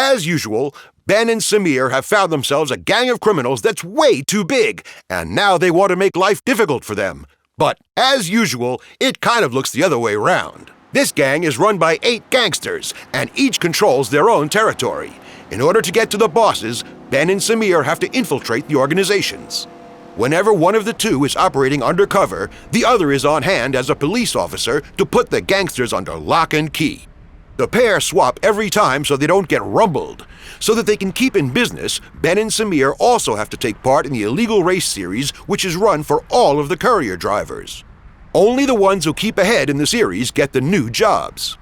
As usual, Ben and Semir have found themselves a gang of criminals that's way too big, and now they want to make life difficult for them. But as usual, it kind of looks the other way around. This gang is run by 8 gangsters, and each controls their own territory. In order to get to the bosses, Ben and Semir have to infiltrate the organizations. Whenever one of the two is operating undercover, the other is on hand as a police officer to put the gangsters under lock and key. The pair swap every time so they don't get rumbled. So that they can keep in business, Ben and Semir also have to take part in the illegal race series, which is run for all of the courier drivers. Only the ones who keep ahead in the series get the new jobs.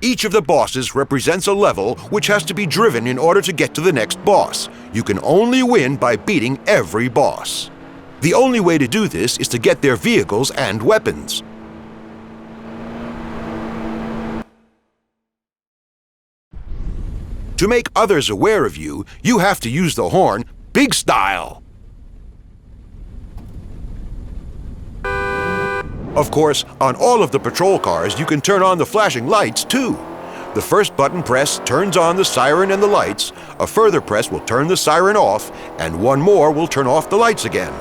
Each of the bosses represents a level which has to be driven in order to get to the next boss. You can only win by beating every boss. The only way to do this is to get their vehicles and weapons. To make others aware of you, you have to use the horn big style. Of course, on all of the patrol cars, you can turn on the flashing lights too. The first button press turns on the siren and the lights, a further press will turn the siren off, and one more will turn off the lights again.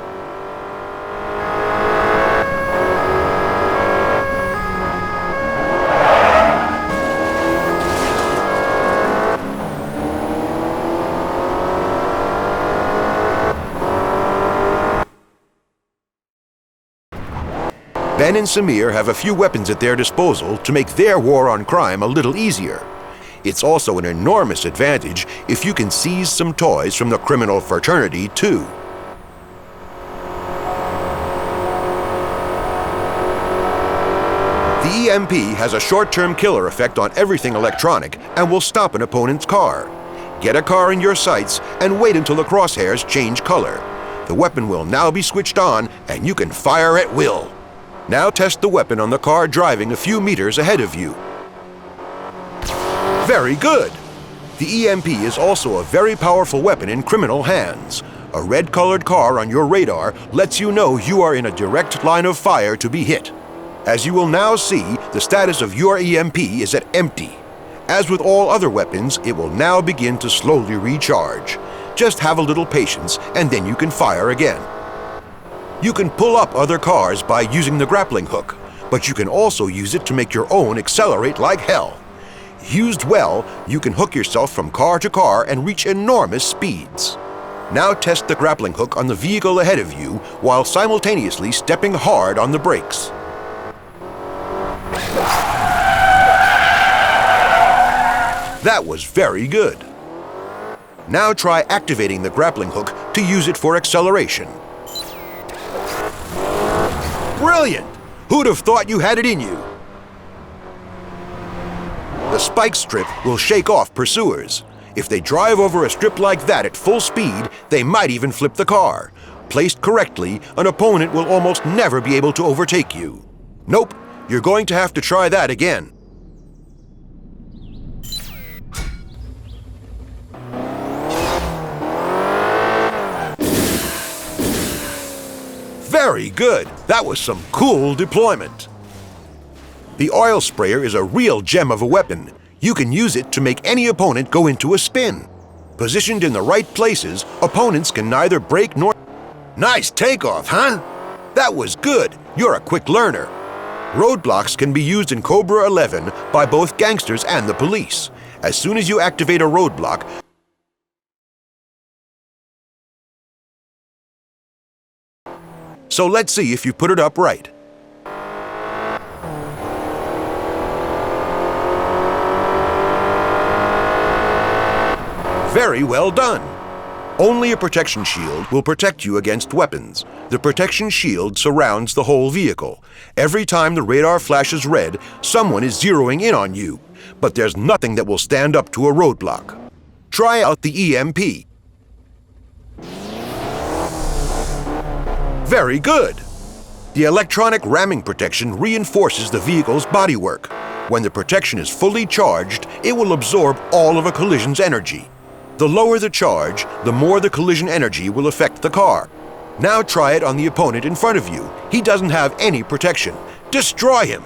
Ben and Semir have a few weapons at their disposal to make their war on crime a little easier. It's also an enormous advantage if you can seize some toys from the criminal fraternity, too. The EMP has a short-term killer effect on everything electronic and will stop an opponent's car. Get a car in your sights and wait until the crosshairs change color. The weapon will now be switched on and you can fire at will. Now test the weapon on the car driving a few meters ahead of you. Very good! The EMP is also a very powerful weapon in criminal hands. A red-colored car on your radar lets you know you are in a direct line of fire to be hit. As you will now see, the status of your EMP is at empty. As with all other weapons, it will now begin to slowly recharge. Just have a little patience and then you can fire again. You can pull up other cars by using the grappling hook, but you can also use it to make your own accelerate like hell. Used well, you can hook yourself from car to car and reach enormous speeds. Now test the grappling hook on the vehicle ahead of you while simultaneously stepping hard on the brakes. That was very good. Now try activating the grappling hook to use it for acceleration. Brilliant! Who'd have thought you had it in you? The spike strip will shake off pursuers. If they drive over a strip like that at full speed, they might even flip the car. Placed correctly, an opponent will almost never be able to overtake you. Nope, you're going to have to try that again. Very good! That was some cool deployment. The oil sprayer is a real gem of a weapon. You can use it to make any opponent go into a spin. Positioned in the right places, opponents can neither brake nor... Nice takeoff, huh? That was good. You're a quick learner. Roadblocks can be used in Cobra 11 by both gangsters and the police. As soon as you activate a roadblock, so let's see if you put it up right. Very well done. Only a protection shield will protect you against weapons. The protection shield surrounds the whole vehicle. Every time the radar flashes red, someone is zeroing in on you. But there's nothing that will stand up to a roadblock. Try out the EMP. Very good! The electronic ramming protection reinforces the vehicle's bodywork. When the protection is fully charged, it will absorb all of a collision's energy. The lower the charge, the more the collision energy will affect the car. Now try it on the opponent in front of you. He doesn't have any protection. Destroy him!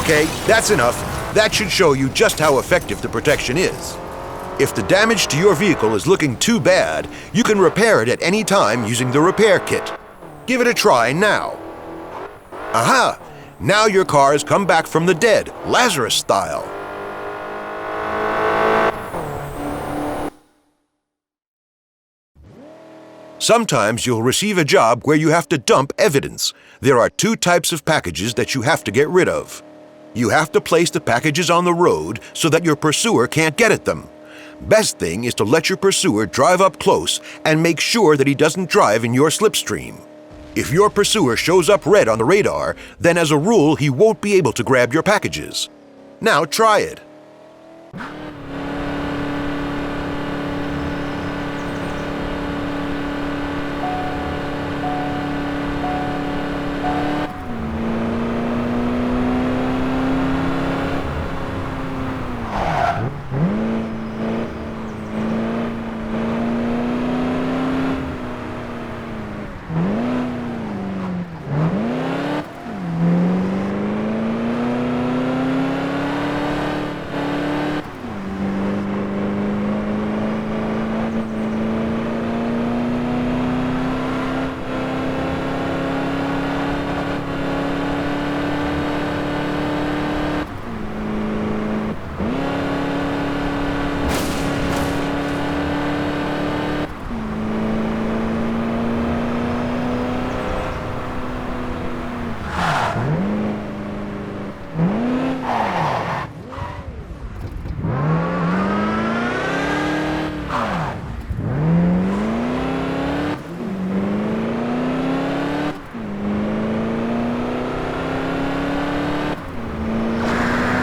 Okay, that's enough. That should show you just how effective the protection is. If the damage to your vehicle is looking too bad, you can repair it at any time using the repair kit. Give it a try now. Aha! Now your car has come back from the dead, Lazarus style. Sometimes you'll receive a job where you have to dump evidence. There are two types of packages that you have to get rid of. You have to place the packages on the road so that your pursuer can't get at them. Best thing is to let your pursuer drive up close and make sure that he doesn't drive in your slipstream. If your pursuer shows up red on the radar, then as a rule he won't be able to grab your packages. Now try it.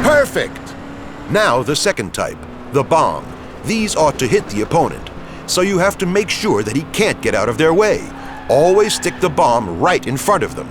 Perfect! Now the second type, the bomb. These ought to hit the opponent, so you have to make sure that he can't get out of their way. Always stick the bomb right in front of them.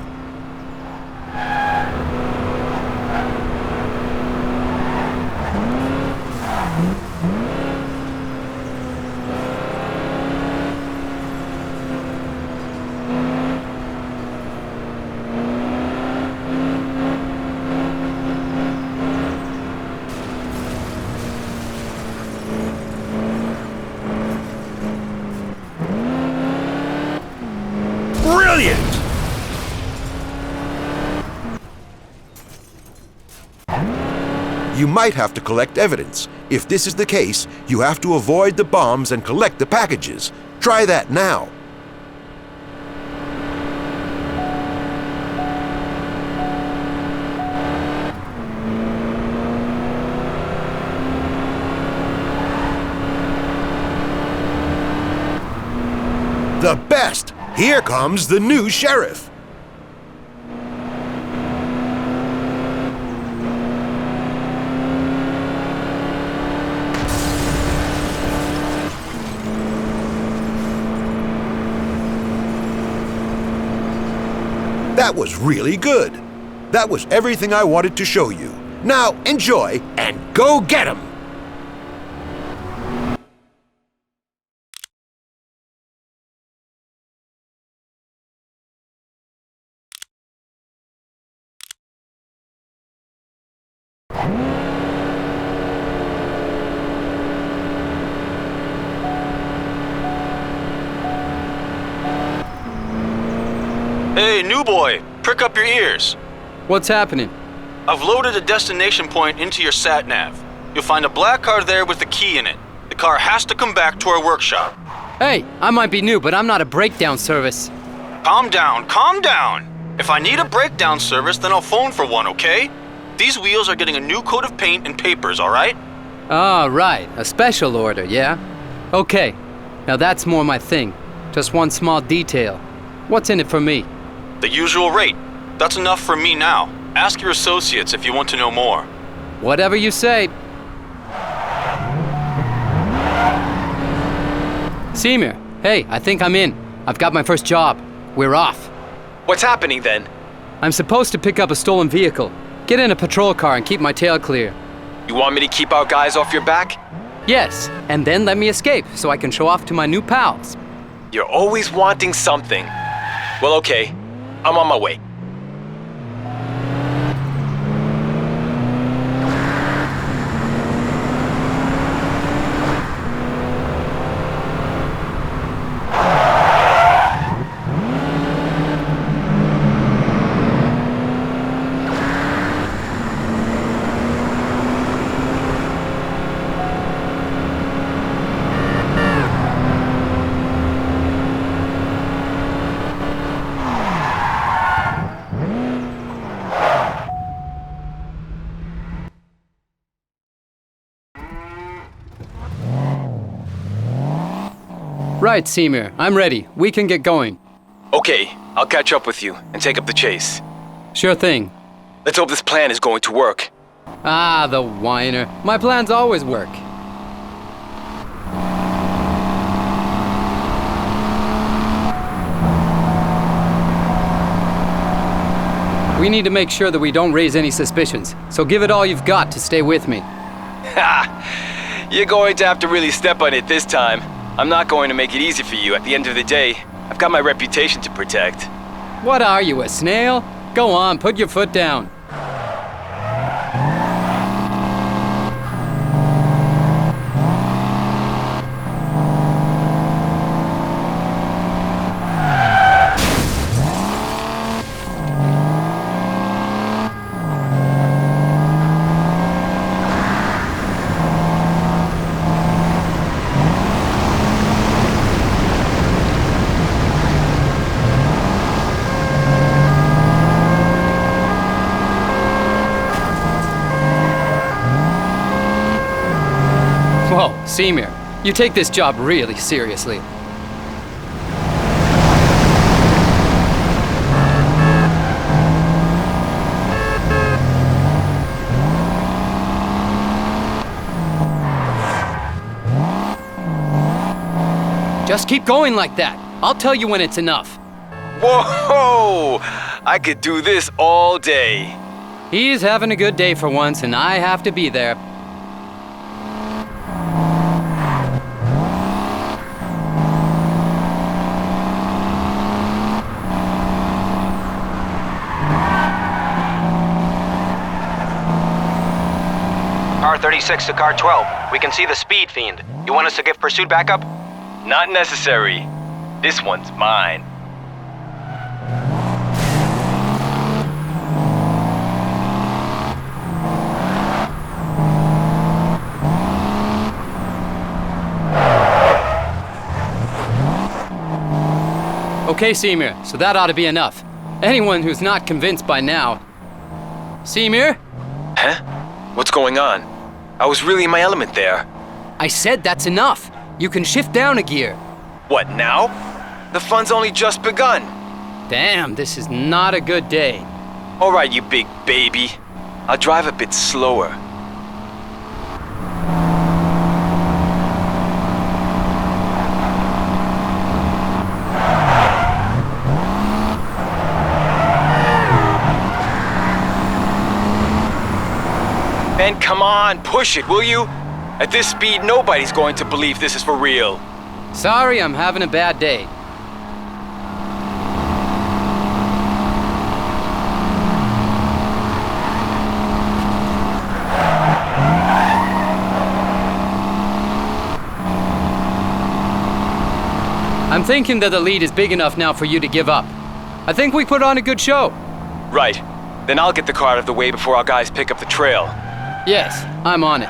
Brilliant! You might have to collect evidence. If this is the case, you have to avoid the bombs and collect the packages. Try that now. The best! Here comes the new sheriff! That was really good. That was everything I wanted to show you. Now enjoy and go get 'em! Hey, new boy, prick up your ears. What's happening? I've loaded a destination point into your sat-nav. You'll find a black car there with a key in it. The car has to come back to our workshop. Hey, I might be new, but I'm not a breakdown service. Calm down, calm down. If I need a breakdown service, then I'll phone for one, okay? These wheels are getting a new coat of paint and papers, all right? Ah, right. A special order, yeah? Okay. Now that's more my thing. Just one small detail. What's in it for me? The usual rate. That's enough for me now. Ask your associates if you want to know more. Whatever you say. Semir, hey, I think I'm in. I've got my first job. We're off. What's happening then? I'm supposed to pick up a stolen vehicle. Get in a patrol car and keep my tail clear. You want me to keep our guys off your back? Yes, and then let me escape so I can show off to my new pals. You're always wanting something. Well, okay. I'm on my way. Right, Semir. I'm ready. We can get going. Okay, I'll catch up with you and take up the chase. Sure thing. Let's hope this plan is going to work. Ah, the whiner. My plans always work. We need to make sure that we don't raise any suspicions, so give it all you've got to stay with me. Ha! You're going to have to really step on it this time. I'm not going to make it easy for you. At the end of the day, I've got my reputation to protect. What are you, a snail? Go on, put your foot down. Whoa, Semir, you take this job really seriously. Just keep going like that. I'll tell you when it's enough. Whoa! I could do this all day. He's having a good day for once, and I have to be there. Car 36 to car 12. We can see the speed fiend. You want us to give pursuit backup? Not necessary. This one's mine. Okay, Semir, so that ought to be enough. Anyone who's not convinced by now... Semir? Huh? What's going on? I was really in my element there. I said that's enough. You can shift down a gear. What, now? The fun's only just begun. Damn, this is not a good day. All right, you big baby. I'll drive a bit slower. Man, come on, push it, will you? At this speed, nobody's going to believe this is for real. Sorry, I'm having a bad day. I'm thinking that the lead is big enough now for you to give up. I think we put on a good show. Right. Then I'll get the car out of the way before our guys pick up the trail. Yes, I'm on it.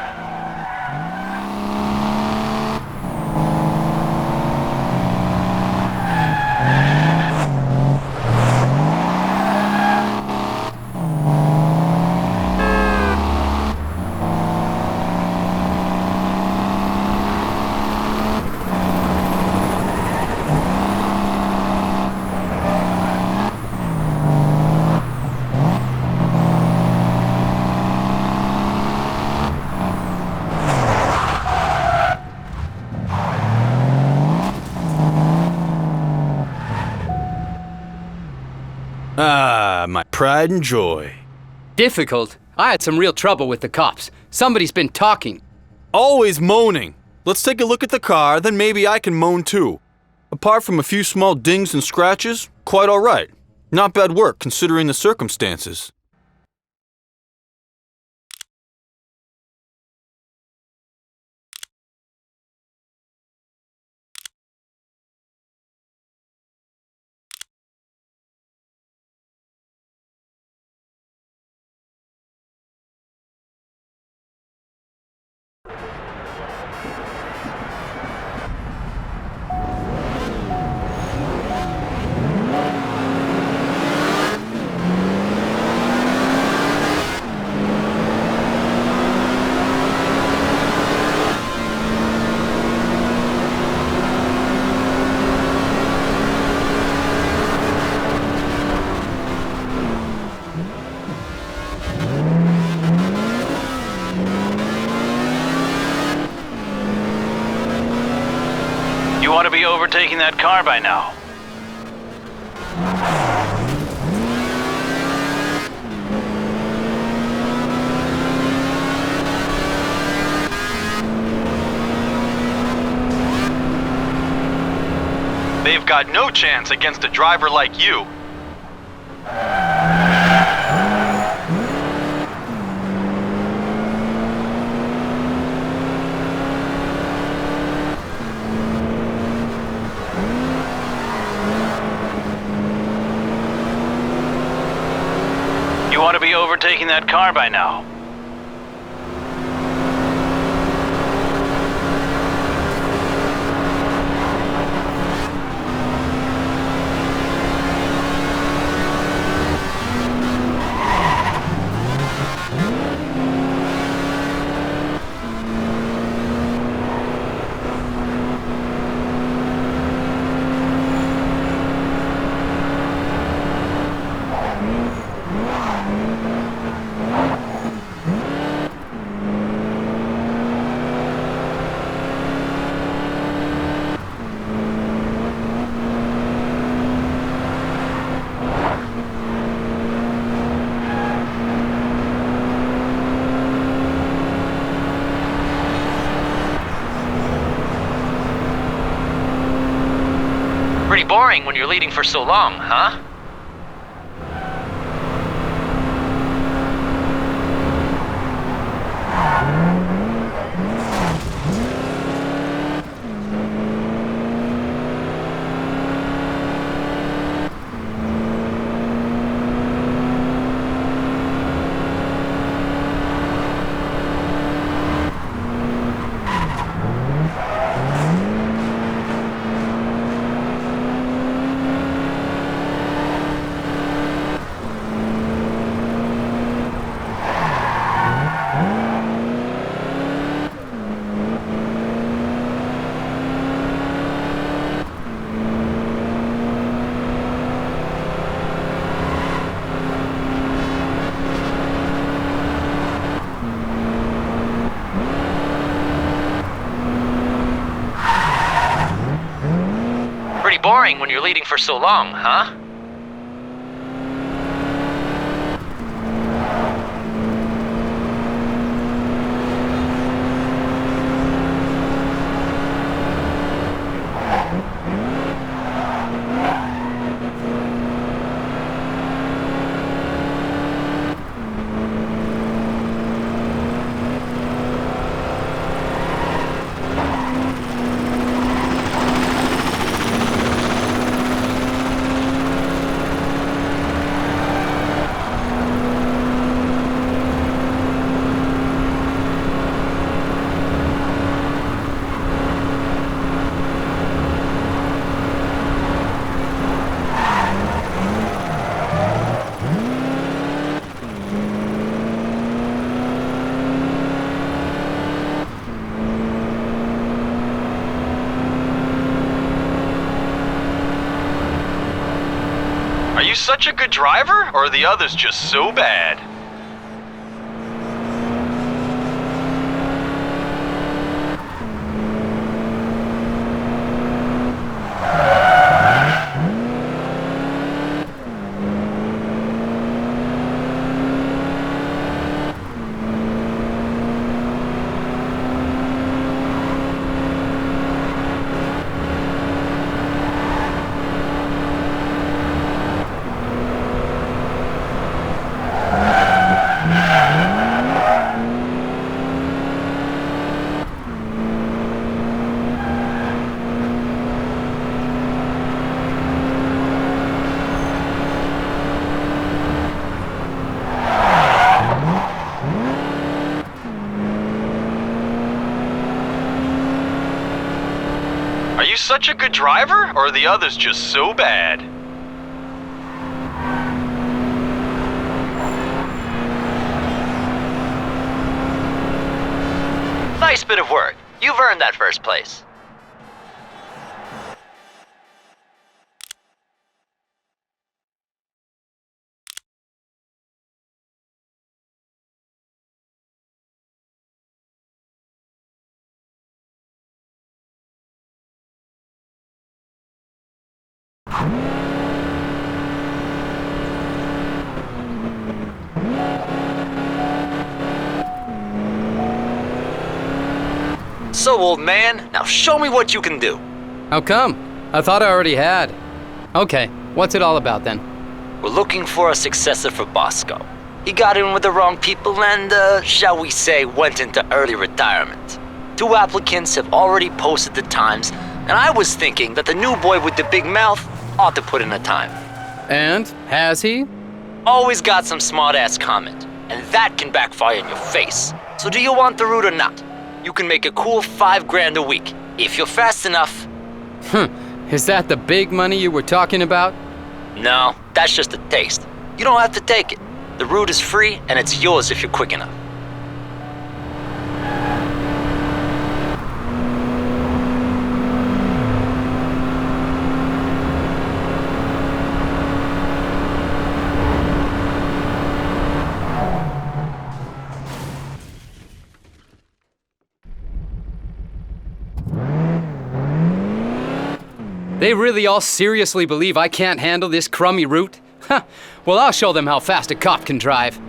Ah, my pride and joy. Difficult? I had some real trouble with the cops. Somebody's been talking. Always moaning. Let's take a look at the car, then maybe I can moan too. Apart from a few small dings and scratches, quite all right. Not bad work considering the circumstances. overtaking that car by now. They've got no chance against a driver like you. You ought to be overtaking that car by now. Pretty boring when you're leading for so long, huh? Pretty boring when you're leading for so long, huh? Are you such a good driver, or are the others just so bad? Are you such a good driver, or are the others just so bad? Nice bit of work. You've earned that first place. so, old man. Now show me what you can do. How come? I thought I already had. Okay, what's it all about then? We're looking for a successor for Bosco. He got in with the wrong people and, shall we say, went into early retirement. 2 applicants have already posted the times, and I was thinking that the new boy with the big mouth ought to put in the time. And has he? Always got some smart-ass comment, and that can backfire in your face. So do you want the route or not? You can make a cool $5,000 a week, if you're fast enough. Is that the big money you were talking about? No, that's just a taste. You don't have to take it. The route is free, and it's yours if you're quick enough. They really all seriously believe I can't handle this crummy route? Huh. Well, I'll show them how fast a cop can drive.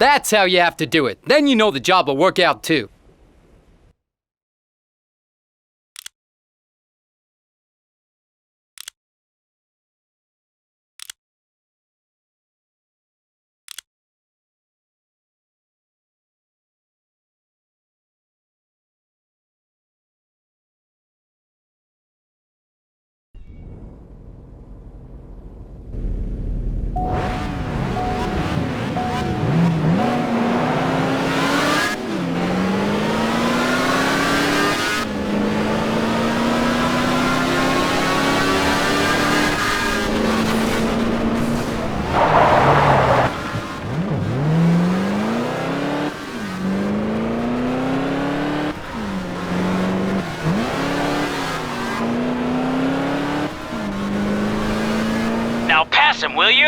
That's how you have to do it. Then you know the job will work out too. Now pass him, will you?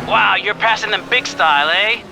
Wow, you're passing them big style, eh?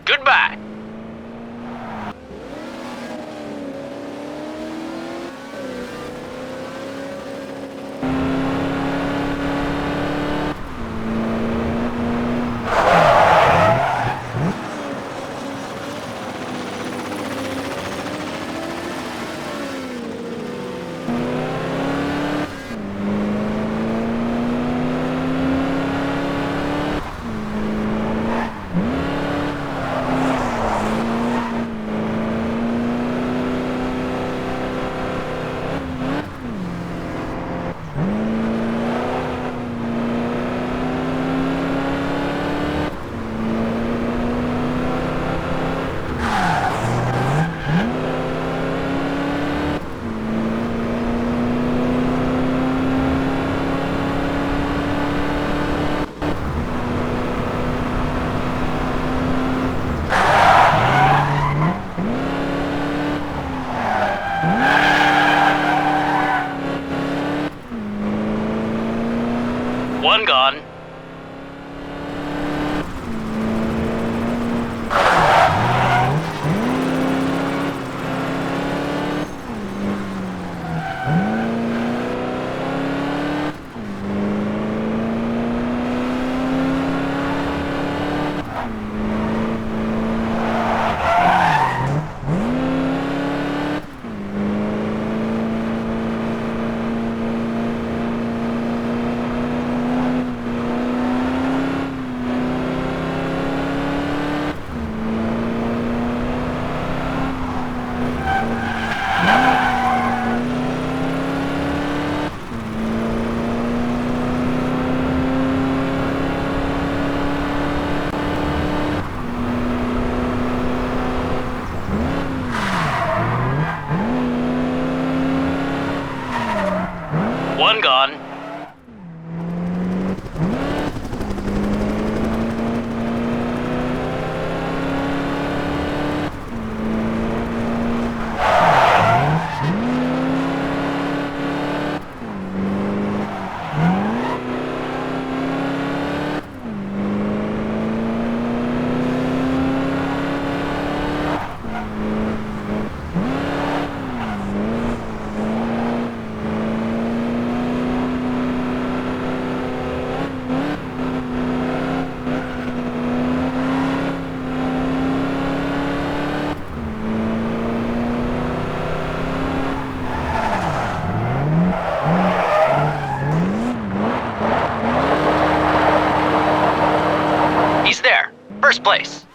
Goodbye. One gone. One gone. He's there. First place.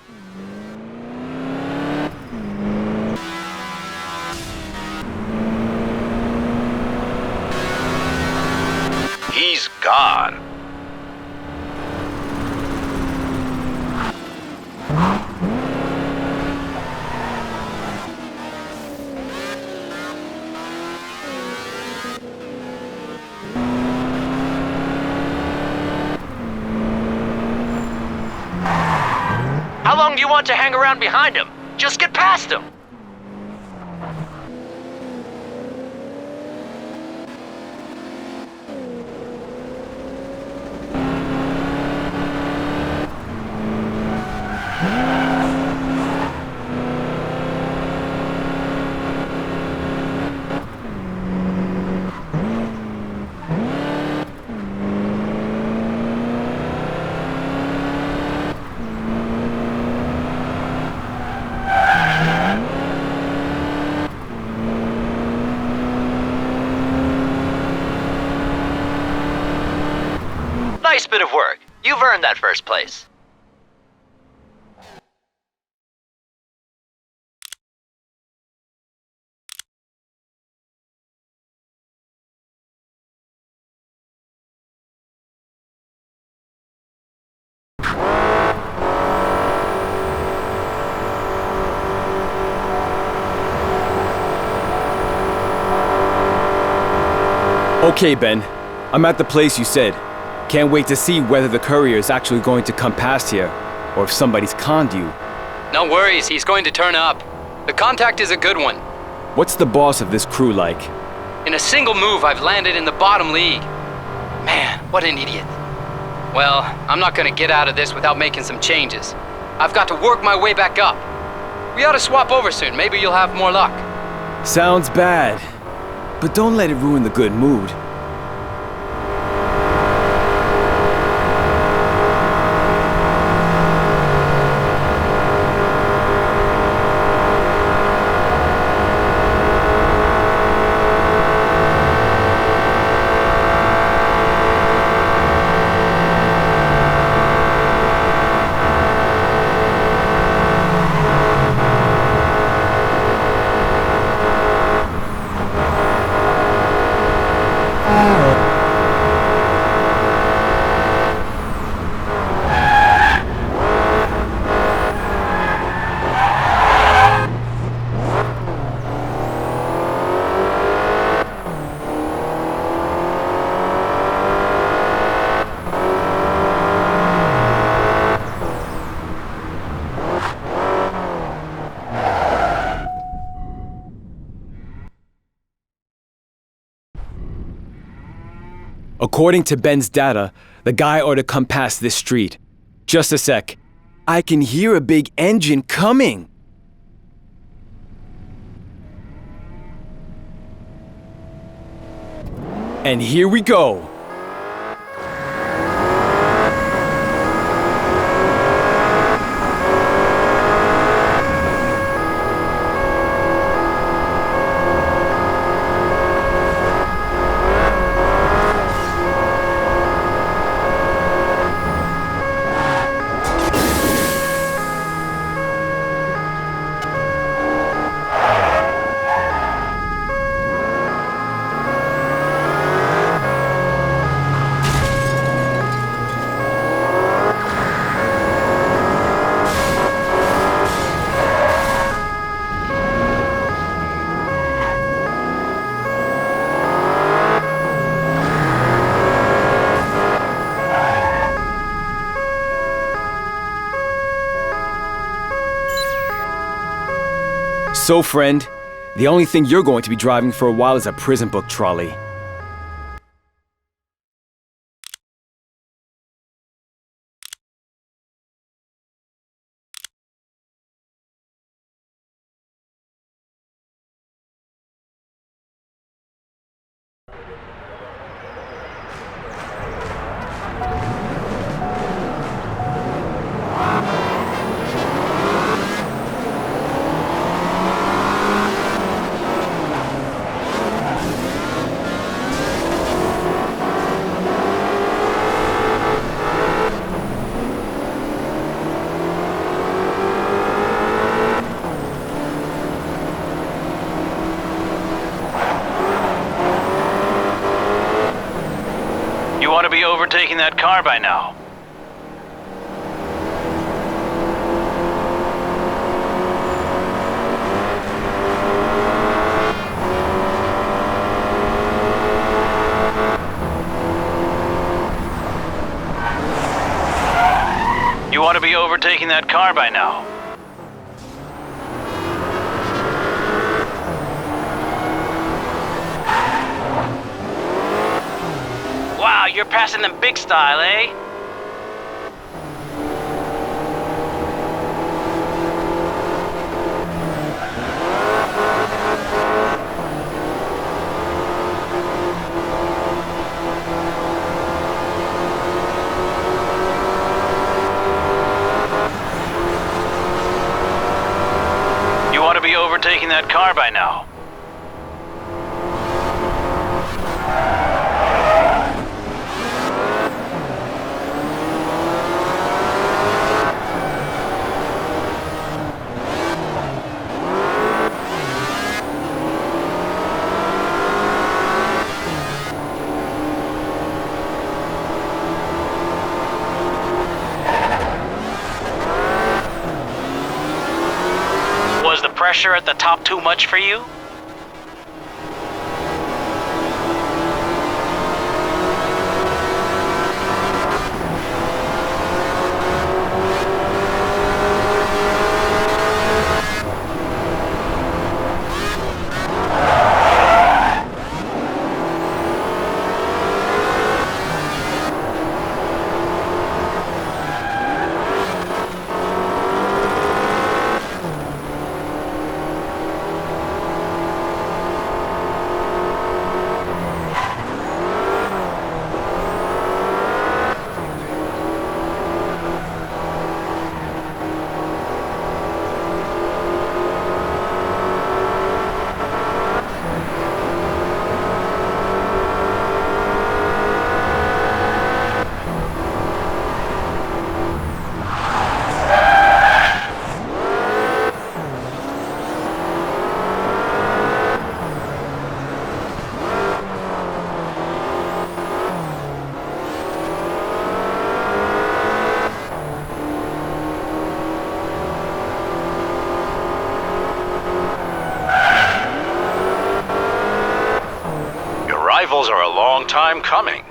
God. How long do you want to hang around behind him? Just get past him! Nice bit of work. You've earned that first place. Okay, Ben. I'm at the place you said. Can't wait to see whether the courier is actually going to come past here, or if somebody's conned you. No worries, he's going to turn up. The contact is a good one. What's the boss of this crew like? In a single move, I've landed in the bottom league. Man, what an idiot. Well, I'm not gonna get out of this without making some changes. I've got to work my way back up. We ought to swap over soon. Maybe you'll have more luck. Sounds bad, but don't let it ruin the good mood. According to Ben's data, the guy ought to come past this street. Just a sec. I can hear a big engine coming! And here we go! So, friend, the only thing you're going to be driving for a while is a prison book trolley. overtaking that car by now. You ought to be overtaking that car by now. Wow, you're passing them big style, eh? You ought to be overtaking that car by now. Was the pressure at the top too much for you? Rivals are a long time coming.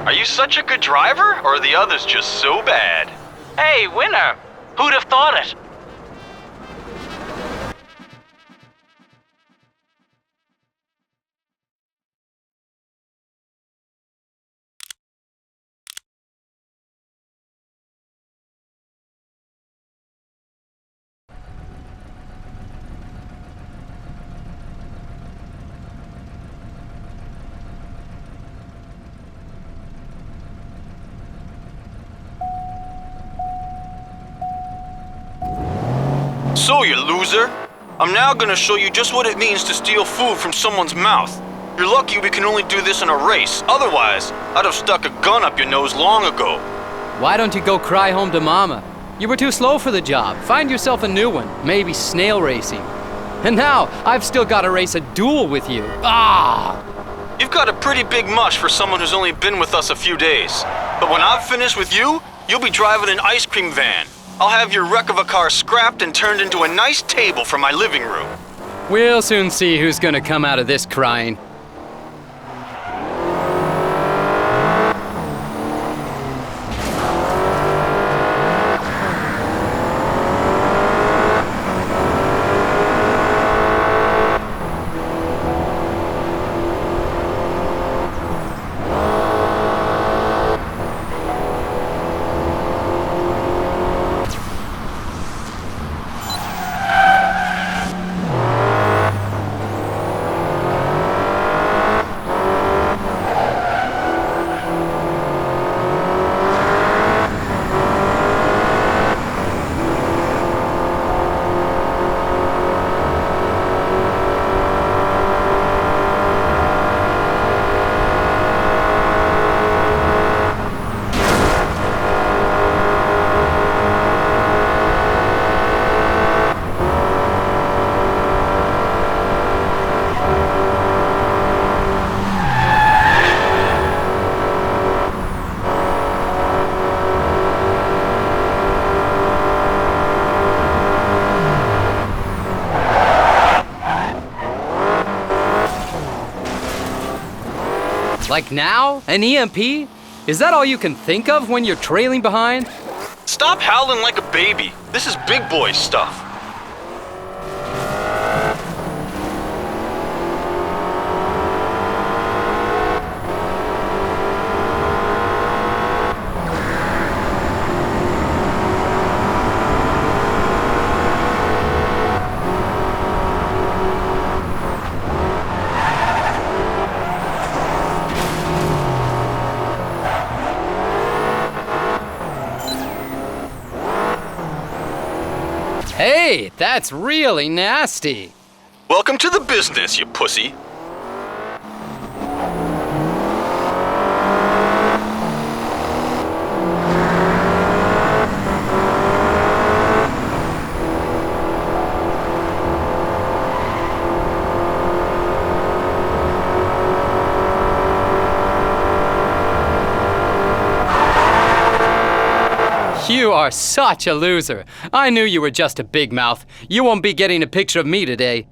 Are you such a good driver, or are the others just so bad? Hey, winner! Who'd have thought it? So, you loser, I'm now gonna show you just what it means to steal food from someone's mouth. You're lucky we can only do this in a race. Otherwise, I'd have stuck a gun up your nose long ago. Why don't you go cry home to Mama? You were too slow for the job. Find yourself a new one. Maybe snail racing. And now, I've still got to race a duel with you. Ah! You've got a pretty big mush for someone who's only been with us a few days. But when I'm finished with you, you'll be driving an ice cream van. I'll have your wreck of a car scrapped and turned into a nice table for my living room. We'll soon see who's gonna come out of this crying. Like now? An EMP? Is that all you can think of when you're trailing behind? Stop howling like a baby. This is big boy stuff. Hey, that's really nasty. Welcome to the business, you pussy. You are such a loser. I knew you were just a big mouth. You won't be getting a picture of me today.